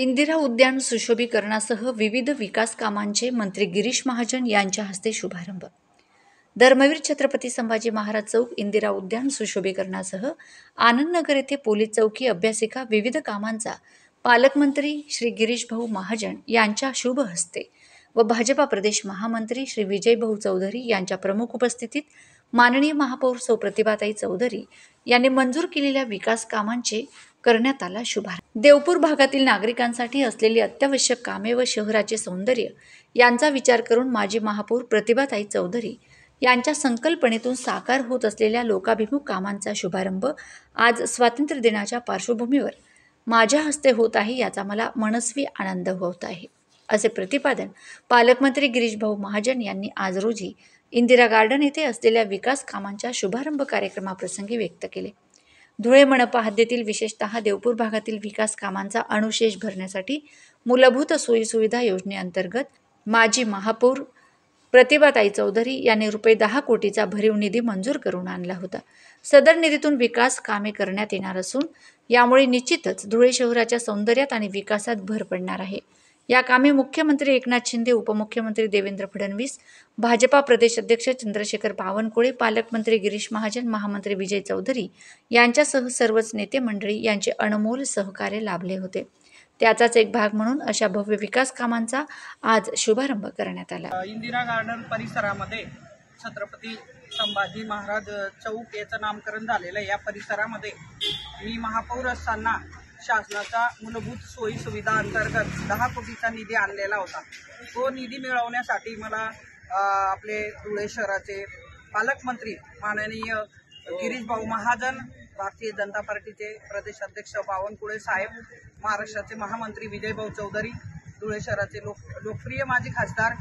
इंदिरा उद्यान सुशोभीकरणासह विविध विकास कामांचे मंत्री गिरीश महाजन यांच्या हस्ते शुभारंभ। धर्मवीर छत्रपती संभाजी महाराज चौक इंदिरा उद्यान सुशोभीकरणासह आनंदनगर येथे पोलीस चौकी अभ्यासिका विविध कामांचा पालकमंत्री श्री गिरीश भाऊ महाजन यांच्या शुभ हस्ते व भाजपा प्रदेश महामंत्री श्री विजय भाऊ चौधरी यांच्या प्रमुख उपस्थितीत माननीय महापौर सौ प्रतिभाताई चौधरी यांनी मंजूर केलेल्या विकास कामांचे करण्यात आला शुभारंभ। देवपूर भागातील नागरिकांसाठी असलेली अत्यावश्यक कामे व शहराचे सौंदर्य यांचा विचार करून माजी महापौर प्रतिभाताई चौधरी यांच्या संकल्पनेतून साकार होत असलेल्या लोकाभिमुख कामांचा शुभारंभ आज स्वातंत्र्य दिनाच्या पार्श्वभूमीवर माझ्या हस्ते होत आहे, याचा मला मनस्वी आनंद होत आहे, असे प्रतिपादन पालकमंत्री गिरीश भाऊ महाजन यांनी आज रोजी इंदिरा गार्डन येथे असलेल्या विकास कामांच्या शुभारंभ कार्यक्रमाप्रसंगी व्यक्त केले। धुळे मनपा हद्दीतील विशेषतः देवपूर भागातील विकास कामांचा अनुशेष भरण्यासाठी मूलभूत सोयीसुविधा योजनेअंतर्गत माजी महापौर प्रतिभाताई चौधरी यांनी ₹10 कोटीचा भरीव निधी मंजूर करून आणला होता। सदर निधीतून विकास कामे करण्यात येणार असून यामुळे निश्चितच धुळे शहराच्या सौंदर्यात आणि विकासात भर पडणार आहे। या कामे मुख्यमंत्री एकनाथ शिंदे, उपमुख्यमंत्री देवेंद्र फडणवीस, भाजपा प्रदेश अध्यक्ष चंद्रशेखर बावनकुळे, पालकमंत्री गिरीश महाजन, महामंत्री विजय चौधरी यांच्यासह सर्वच नेते मंडळी यांचे अनमोल सहकार्य लाभले होते। त्याचाच एक भाग म्हणून अशा भव्य विकास कामांचा आज शुभारंभ करण्यात आला। इंदिरा गार्डन परिसरामध्ये छत्रपती संभाजी महाराज चौक याचं नामकरण झालेलं आहे। या परिसरामध्ये मी महापौर असताना शासनाचा मूलभूत सोयी सुविधा अंतर्गत 10 कोटीचा निधी आणलेला होता। तो निधी मिळवण्यासाठी मला आपले धुळे शहराचे पालकमंत्री माननीय गिरीश भाऊ महाजन, भारतीय जनता पार्टीचे प्रदेश अध्यक्ष बावनकुळे साहेब, महाराष्ट्राचे महामंत्री विजय भाऊ चौधरी, धुळे शहराचे लोकप्रिय माजी खासदार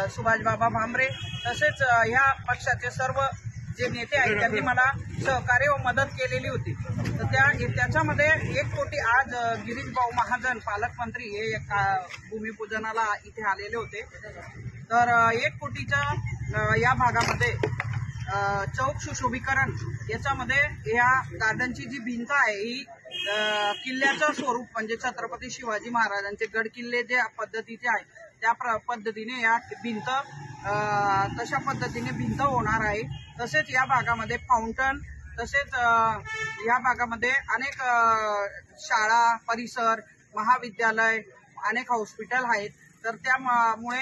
सुभाष बाबा भामरे, तसेच ह्या पक्षाचे सर्व जे नेते आहेत त्यांनी मला सहकार्य व मदत केलेली होती। तर त्याच्यामध्ये 1 कोटी आज गिरीश भाऊ महाजन पालकमंत्री हे भूमिपूजनाला इथे आलेले होते। तर 1 कोटीच्या या भागामध्ये चौक सुशोभीकरण याच्यामध्ये या गार्डनची जी भिंत आहे ही किल्ल्याचं स्वरूप म्हणजे छत्रपती शिवाजी महाराजांचे गड किल्ले ज्या पद्धतीचे आहे त्या पद्धतीने या भिंत तशा पद्धतीने भिंत होणार आहे। तसेच या भागामध्ये फाउंटन, तसेच या भागामध्ये अनेक शाळा परिसर, महाविद्यालय, अनेक हॉस्पिटल आहेत। तर त्यामुळे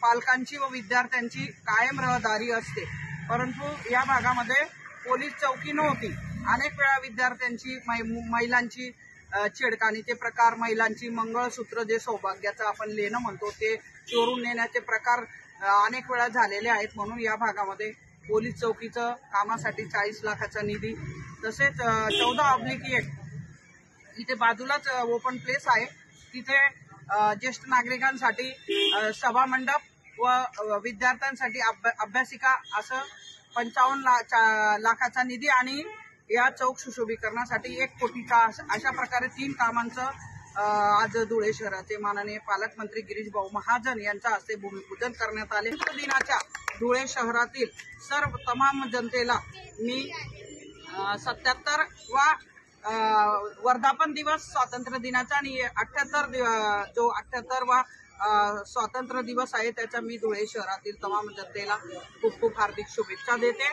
पालकांची व विद्यार्थ्यांची कायम रहदारी असते, परंतु या भागामध्ये पोलीस चौकी नव्हती। अनेक वेळा विद्यार्थ्यांची महिलांची छेडखानीचे प्रकार, महिलांची मंगळसूत्र जे सौभाग्याचं आपण लेणं म्हणतो ते चोरून नेण्याचे प्रकार अनेक वेळा झालेले आहेत। म्हणून या भागामध्ये पोलीस चौकीचं कामासाठी 40 लाखाचा निधी, तसेच 14/1 इथे बाजूलाच ओपन प्लेस आहे, तिथे ज्येष्ठ नागरिकांसाठी सभा मंडप व विद्यार्थ्यांसाठी अभ्यासिका असं 55 लाखाचा निधी आणि या चौक सुशोभीकरणासाठी 1 कोटीचा अशा प्रकारे 3 कामांचं आज धुळे शहराचे माननीय पालकमंत्री गिरीश भाऊ महाजन यांच्या हस्ते भूमिपूजन करण्यात आले। दिनाच्या धुळे शहरातील सर्व तमाम जनतेला मी 77वा वर्धापन दिवस स्वातंत्र्य दिनाचा आणि 78वा स्वातंत्र्य दिवस आहे त्याचा मी धुळे शहरातील तमाम जनतेला खूप खूप हार्दिक शुभेच्छा देते।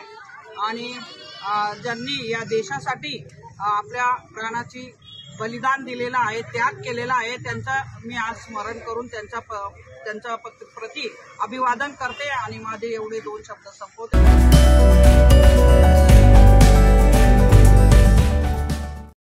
आणि ज्यांनी या देशासाठी आपल्या प्राणाची बलिदान दिलेलं आहे, त्याग केलेला आहे, त्यांचं मी आज स्मरण करून त्यांच्या प्रति अभिवादन करते आणि माझे एवढे 2 शब्द संपवते।